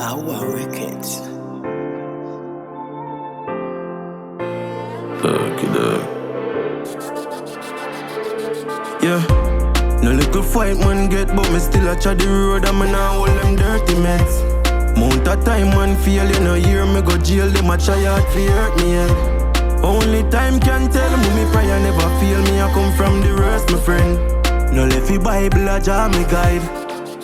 HowWowRecords. Fuck it up. Yeah. No little fight man get, but me still a chat the road and me nah hold them dirty meds. Mount a time man feel, you know, hear me go jail, them a try hard fi hurt me head. Only time can tell me prayer never fail me, I come from the worst, my friend. No left the Bible a jar me guide.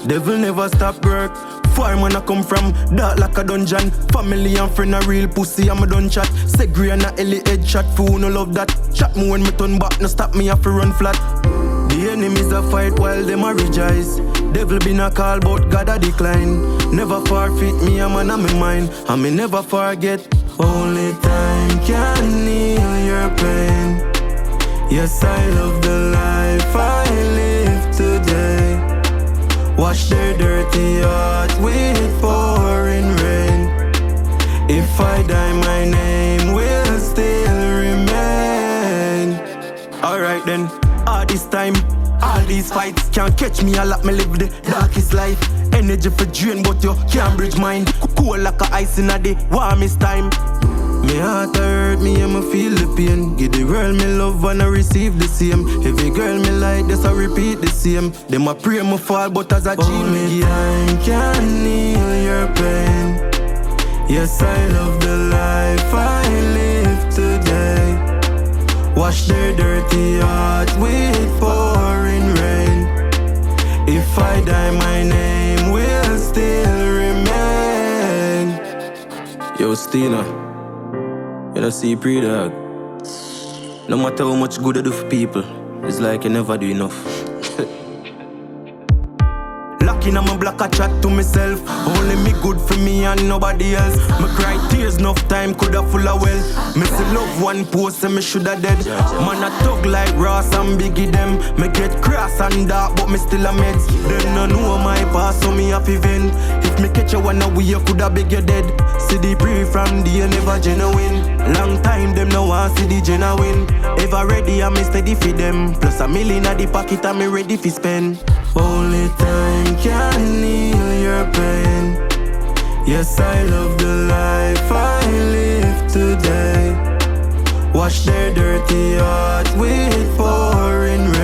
Devil never stop work. Far man I come from, dark like a dungeon. Family and friend a real pussy, I'm a done chat. Segre and a Ellie head shot, fool no love that. Chat me when me turn back, no stop me have to run flat. The enemies a fight while them a rejoice. Devil been a call but God a decline. Never forfeit me, a man on my mind, and me never forget. Only time can heal your pain. Yes, I love the life I live today. Wash their dirty heart with pouring rain. If I die, my name will still remain. Alright then, all this time, all these fights can't catch me, I let me live the darkest life. Energy for drain, but you can't bridge mine. Cool like a ice in a the warmest time. Me heart hurt me and me feel the pain. Give the world me love and I receive the same. Every girl me like this I repeat the same. Them a pray me fall but as a G me time can heal your pain. Yes, I love the life I live today. Wash their dirty heart with pouring rain. If I die my name will still remain. Yo Stina, you don't see pre-dog. No matter how much good I do for people, it's like you never do enough. Locking on my block, I chat to myself. Only me good for me and nobody else. Me cry tears, enough time coulda full of well. Me still love one post and me shoulda dead. Man a thug like Ross and Biggie them. Me get cross and dark but me still a meds. Them no know my past so me happy vent. If me catch you one away you coulda beg you dead. See the pre from the never genuine. Long time them no want see the Genah win. Ever ready and me steady for them. Plus $1 million at the pocket and me ready for spend. Only time can heal your pain. Yes, I love the life I live today. Wash their dirty heart with pouring rain.